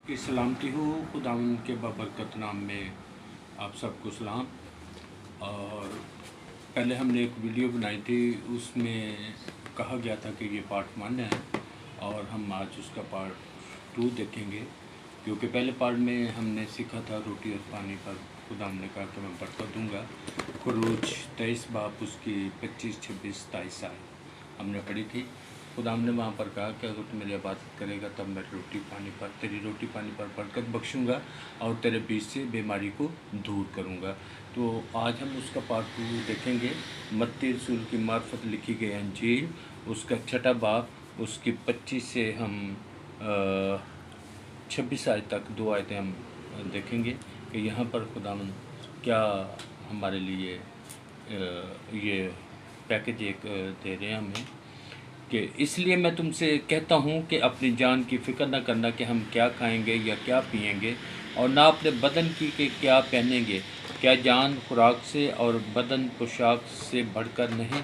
की सलामती हो। खुदावन के बबरकत नाम में आप सबको सलाम। और पहले हमने एक वीडियो बनाई थी, उसमें कहा गया था कि ये पार्ट 1 है और हम आज उसका पार्ट 2 देखेंगे, क्योंकि पहले पार्ट में हमने सीखा था रोटी और पानी पर। खुदावन ने कहा कि मैं बरकत दूंगा। खरूज 23 बाप उसकी 25, 26, 27 आए हमने पढ़ी थी। खुदाम ने वहाँ पर कहा कि अगर तू मेरी इबादत करेगा तब मैं तेरी रोटी पानी पर बरकत बख्शूँगा और तेरे बीच से बीमारी को दूर करूँगा। तो आज हम उसका पार्ट 2 देखेंगे। मत्ती रसूल की मार्फत लिखी गई अंजील, उसका 6 बाब, उसकी 25 से हम 26 आयत तक 2 आयतें हम देखेंगे कि यहाँ पर खुदावन क्या हमारे लिए ये पैकेज एक दे रहे हैं हमें, कि इसलिए मैं तुमसे कहता हूँ कि अपनी जान की फ़िक्र न करना कि हम क्या खाएंगे या क्या पिएंगे, और ना अपने बदन की कि क्या पहनेंगे। क्या जान खुराक से और बदन पोशाक से बढ़कर नहीं?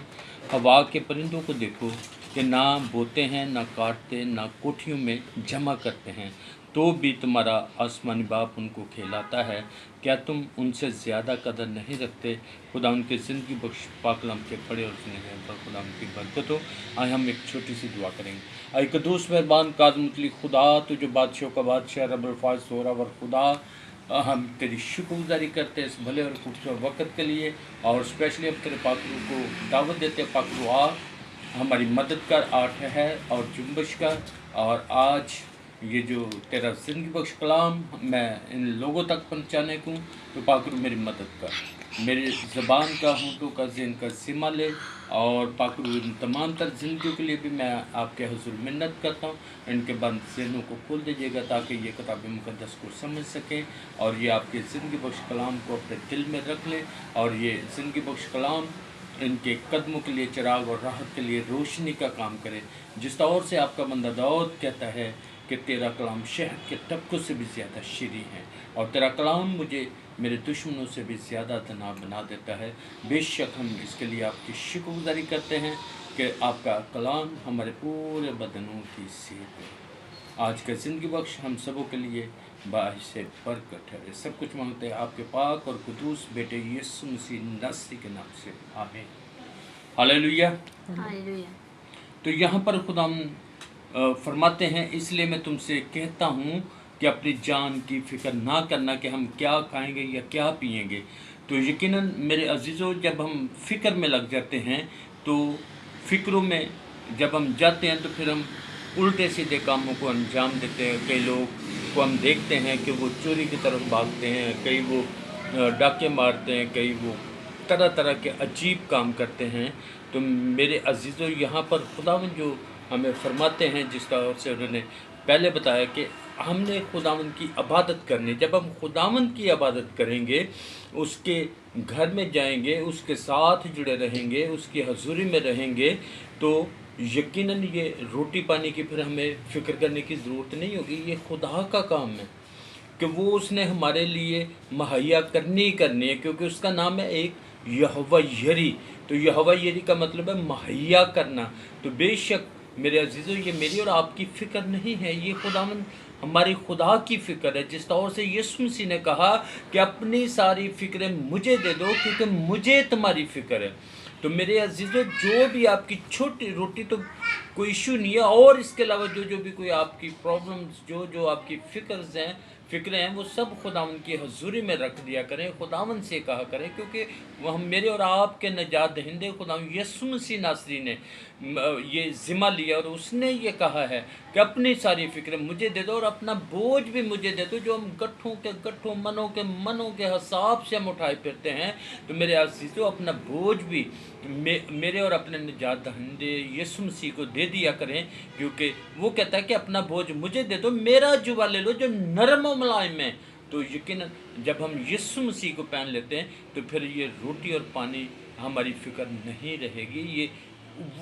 हवा के परिंदों को देखो कि ना बोते हैं, ना काटते, ना कोठियों में जमा करते हैं, तो भी तुम्हारा आसमानी बाप उनको खिलाता है। क्या तुम उनसे ज़्यादा कदर नहीं रखते? खुदा उनकी ज़िंदगी बख्श। पाकलम के पड़े और सुने गए पर खुदा उनकी बरकत हो। आज हम एक छोटी सी दुआ करेंगे। आई कदूस मेहरबान कादमुतली खुदा, तो जो बादशाह का बादशाह रब्बुल फाज़ सोहरावर खुदा, हम तेरी शुक्रगुजारी करते हैं इस भले और खूबसूरत वक्त के लिए, और स्पेशली अब तेरे पाकरू को दावत देते हैं, पाकरू आ हमारी मदद कर, आठ है और जुम्बश कर। और आज ये जो तेरा ज़िंदगी बख्श कलाम मैं इन लोगों तक पहुँचाने को, तो पाकरू मेरी मदद कर, मेरी ज़बान का, होंठों का, ज़हन का सीमा ले। और पाकरू इन तमाम तर ज़िंदगियों के लिए भी मैं आपके हुज़ूर मिन्नत करता हूँ, इनके बंद ज़हनों को खोल दीजिएगा ताकि ये किताब मुक़द्दस को समझ सकें और ये आपके ज़िंदगी बख्श कलाम को अपने दिल में रख लें, और ये ज़िंदगी बख्श कलाम इनके कदमों के लिए चिराग और राहत के लिए रोशनी का काम करे। जिस तौर से आपका बंदा दाऊद कहता है कि तेरा कलाम शहद के टपकों से भी ज़्यादा शीरीं है, और तेरा कलाम मुझे मेरे दुश्मनों से भी ज़्यादा तनाव बना देता है। बेशक हम इसके लिए आपकी शुक्रगुजारी करते हैं कि आपका कलाम हमारे पूरे बदनों की सेहत है। आज का ज़िंदगी बख्श हम सबों के लिए बाइस बरकत है। सब कुछ मांगते हैं आपके पाक और कुदूस बेटे यीशु मसीह नासरी के नाम से, आमीन। हालेलुया। तो यहाँ पर खुदा फरमाते हैं, इसलिए मैं तुमसे कहता हूँ कि अपनी जान की फ़िक्र ना करना कि हम क्या खाएंगे या क्या पिएंगे। तो यकीनन मेरे अजीज़ों, जब हम फ़िक्र में लग जाते हैं, तो फ़िक्रों में जब हम जाते हैं तो फिर हम उल्टे सीधे कामों को अंजाम देते हैं। कई लोग को हम देखते हैं कि वो चोरी की तरफ भागते हैं, कई वो डाके मारते हैं, कई वो तरह तरह के अजीब काम करते हैं। तो मेरे अजीज़ों, यहाँ पर खुदावन जो हमें फरमाते हैं, जिस तरह से उन्होंने पहले बताया कि हमने खुदावन की इबादत करनी। जब हम खुदावन की इबादत करेंगे, उसके घर में जाएंगे, उसके साथ जुड़े रहेंगे, उसकी हजूरी में रहेंगे, तो यकीनन ये रोटी पानी की फिर हमें फ़िक्र करने की ज़रूरत नहीं होगी। ये खुदा का काम है कि वो उसने हमारे लिए मुहैया करनी ही करनी है, क्योंकि उसका नाम है एक यहोवा यरी। तो यहोवा यरी का मतलब है मुहैया करना। तो बेशक मेरे अजीज़ों, ये मेरी और आपकी फ़िक्र नहीं है, ये खुदावन हमारी खुदा की फ़िक्र है। जिस तौर से यीशु मसीह ने कहा कि अपनी सारी फ़िक्रें मुझे दे दो क्योंकि मुझे तुम्हारी फ़िक्र है। तो मेरे अजीज़ों, जो भी आपकी छोटी रोटी तो कोई इशू नहीं है, और इसके अलावा जो जो भी कोई आपकी प्रॉब्लम्स, जो जो आपकी फ़िक्रें हैं, वो सब खुदावन की हजूरी में रख दिया करें, खुदावन से कहा करें, क्योंकि वो हम मेरे और आपके नजात दहिंदे खुदावन यीशु मसीह नासरी ने ये ज़िम्मा लिया, और उसने ये कहा है कि अपनी सारी फ़िक्रें मुझे दे दो और अपना बोझ भी मुझे दे दो, जो हम गट्ठों मनों के हिसाब से हम उठाए फिरते हैं। तो मेरे अज़ीज़ों, अपना बोझ भी मेरे और अपने निजात दहिंदे यीशु मसीह को दे दिया करें, क्योंकि वो कहता है कि अपना बोझ मुझे दे दो, मेरा जुबा ले लो जो नरम और मुलायम है। तो यकीनन जब हम यीशु मसीह को पहन लेते हैं, तो फिर ये रोटी और पानी हमारी फ़िक्र नहीं रहेगी। ये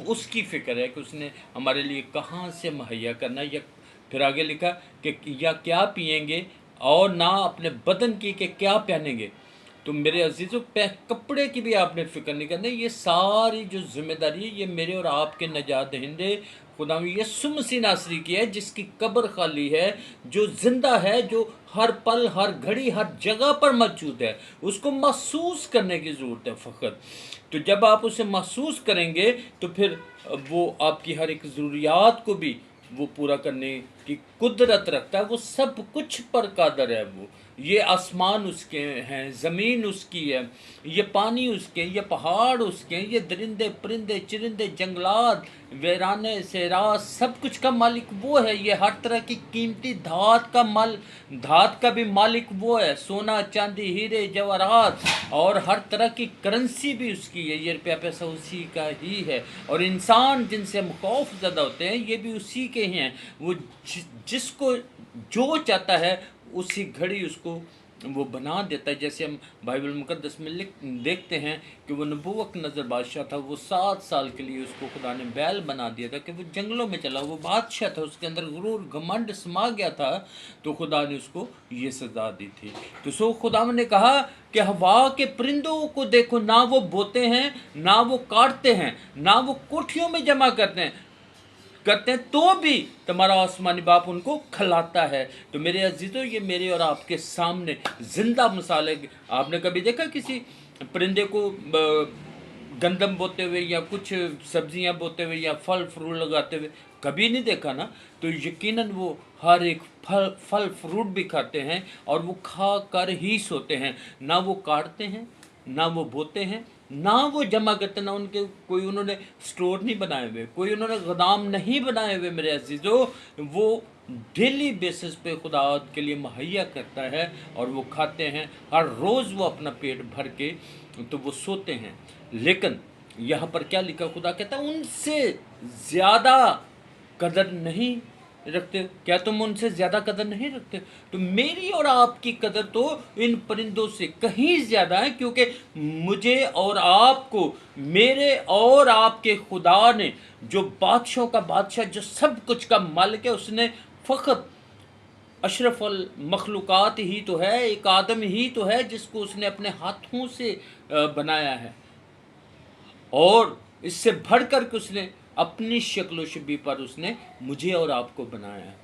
उसकी फ़िक्र है कि उसने हमारे लिए कहाँ से मुहैया करना। या फिर आगे लिखा कि या क्या पिएंगे, और ना अपने बदन की कि क्या पहनेंगे। तो मेरे अजीज़ों, कपड़े की भी आपने फ़िक्र नहीं करनी। ये सारी जो ज़िम्मेदारी है ये मेरे और आपके नजात दहिंदे खुदावंद यीशु मसीह नासरी की है, जिसकी कब्र खाली है, जो ज़िंदा है, जो हर पल, हर घड़ी, हर जगह पर मौजूद है। उसको महसूस करने की ज़रूरत है फ़कत। तो जब आप उसे महसूस करेंगे तो फिर वो आपकी हर एक ज़रूरियात को भी वो पूरा करने की कुदरत रखता है। वो सब कुछ पर कादर है। वो ये आसमान उसके हैं, ज़मीन उसकी है, ये पानी उसके, ये पहाड़ उसके हैं, ये दरिंदे परिंदे चिरिंदे जंगलात वीराने सेरा सब कुछ का मालिक वो है। ये हर तरह की कीमती धात का भी मालिक वो है। सोना चांदी हीरे जवाहरात और हर तरह की करेंसी भी उसकी है। ये रुपया पैसा उसी का ही है। और इंसान जिनसे हम खौफ ज़्यादा होते हैं ये भी उसी के ही हैं। वो जिसको जो चाहता है उसी घड़ी उसको वो बना देता है। जैसे हम बाइबल मुकद्दस में देखते हैं कि वो नबूवत नज़र बादशाह था, वो 7 साल के लिए उसको खुदा ने बैल बना दिया था कि वो जंगलों में चला। वो बादशाह था, उसके अंदर गुरूर घमंड समा गया था, तो खुदा ने उसको ये सज़ा दी थी। तो सो खुदा ने कहा कि हवा के परिंदों को देखो, ना वो बोते हैं, ना वो काटते हैं, ना वो कोठियों में जमा करते हैं, तो भी तुम्हारा आसमानी बाप उनको खिलाता है। तो मेरे अजीज़ों, ये मेरे और आपके सामने जिंदा मिसाल है। आपने कभी देखा किसी परिंदे को गंदम बोते हुए या कुछ सब्जियां बोते हुए या फल फ्रूट लगाते हुए? कभी नहीं देखा ना। तो यकीनन वो हर एक फल फ्रूट भी खाते हैं और वो खा कर ही सोते हैं। ना वो काटते हैं, ना वो बोते हैं, ना वो जमा करते, ना उनके कोई उन्होंने स्टोर नहीं बनाए हुए, कोई उन्होंने गोदाम नहीं बनाए हुए। मेरे अजीज़ों, वो डेली बेसिस पे खुदा के लिए मुहैया करता है और वो खाते हैं। हर रोज़ वो अपना पेट भर के तो वो सोते हैं। लेकिन यहाँ पर क्या लिखा? खुदा कहता है उनसे ज़्यादा कदर नहीं रखते। क्या तुम उनसे ज़्यादा कदर नहीं रखते? तो मेरी और आपकी कदर तो इन परिंदों से कहीं ज़्यादा है, क्योंकि मुझे और आपको मेरे और आपके खुदा ने, जो बादशाहों का बादशाह, जो सब कुछ का मालिक है, उसने फ़कत अशरफुल मखलूक़ात ही तो है, एक आदम ही तो है जिसको उसने अपने हाथों से बनाया है। और इससे बढ़कर के उसने अपनी शक्ल शबीह पर उसने मुझे और आपको बनाया है।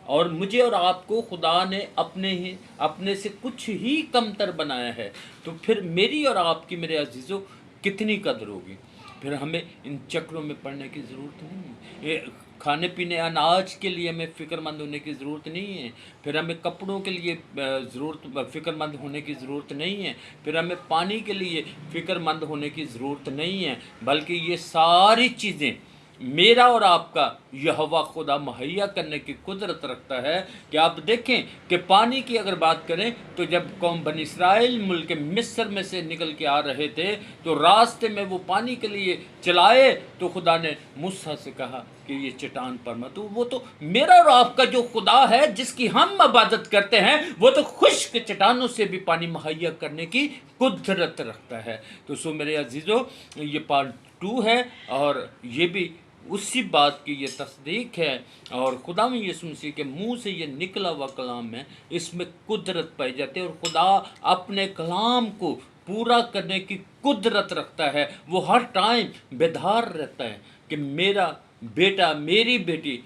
और मुझे और आपको खुदा ने अपने से कुछ ही कमतर बनाया है। तो फिर मेरी और आपकी, मेरे अजीज़ों, कितनी कदर होगी? फिर हमें इन चक्रों में पड़ने की ज़रूरत नहीं है। ये खाने पीने अनाज के लिए हमें फ़िक्रमंद होने की ज़रूरत नहीं है। फिर हमें कपड़ों के लिए फ़िक्रमंद होने की ज़रूरत नहीं है। फिर हमें पानी के लिए फ़िक्रमंद होने की ज़रूरत नहीं है। बल्कि ये सारी चीज़ें मेरा और आपका यहोवा खुदा मुहैया करने की कुदरत रखता है। कि आप देखें कि पानी की अगर बात करें तो जब कौम बनी इसराइल मुल्क मिस्र में से निकल के आ रहे थे, तो रास्ते में वो पानी के लिए चलाए, तो खुदा ने मूसा से कहा कि ये चट्टान पर मत। वो तो मेरा और आपका जो खुदा है जिसकी हम इबादत करते हैं, वो तो खुश्क चट्टानों से भी पानी मुहैया करने की कुदरत रखता है। तो सो मेरे अजीज़ों, ये पार्ट 2 है और ये भी उसी बात की ये तस्दीक है। और खुदा में यीशु मसीह के मुंह से ये निकला हुआ कलाम है, इसमें कुदरत पाई जाती है। और खुदा अपने कलाम को पूरा करने की कुदरत रखता है। वो हर टाइम बेदार रहता है कि मेरा बेटा, मेरी बेटी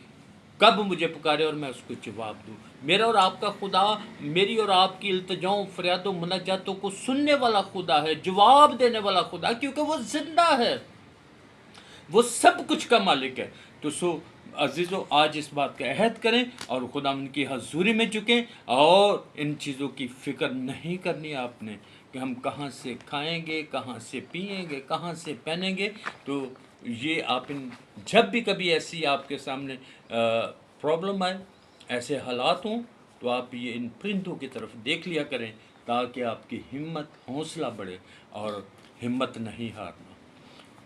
कब मुझे पुकारे और मैं उसको जवाब दूँ। मेरा और आपका खुदा मेरी और आपकी इल्तिजाओं, फरियादों, मुनाजातों को सुनने वाला खुदा है, जवाब देने वाला खुदा, क्योंकि वो जिंदा है, वो सब कुछ का मालिक है। तो सो अजीज़ों, आज इस बात का अहद करें और खुदा उनकी हजूरी में झुकें। और इन चीज़ों की फ़िक्र नहीं करनी आपने कि हम कहाँ से खाएंगे, कहाँ से पिएंगे, कहाँ से पहनेंगे। तो ये आप जब भी कभी ऐसी आपके सामने प्रॉब्लम आए, ऐसे हालात हों, तो आप ये इन परिंदों की तरफ देख लिया करें, ताकि आपकी हिम्मत, हौसला बढ़े और हिम्मत नहीं हारना।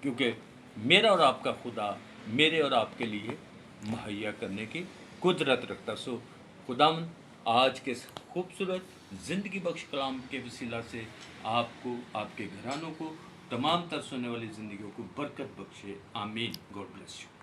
क्योंकि मेरा और आपका खुदा मेरे और आपके लिए मुहैया करने की कुदरत रखता। सो खुदावन आज के इस खूबसूरत ज़िंदगी बख्श कलाम के वसीला से आपको, आपके घरानों को, तमाम तर सुनने वाली ज़िंदगियों को बरकत बख्शे। आमीन। God bless you.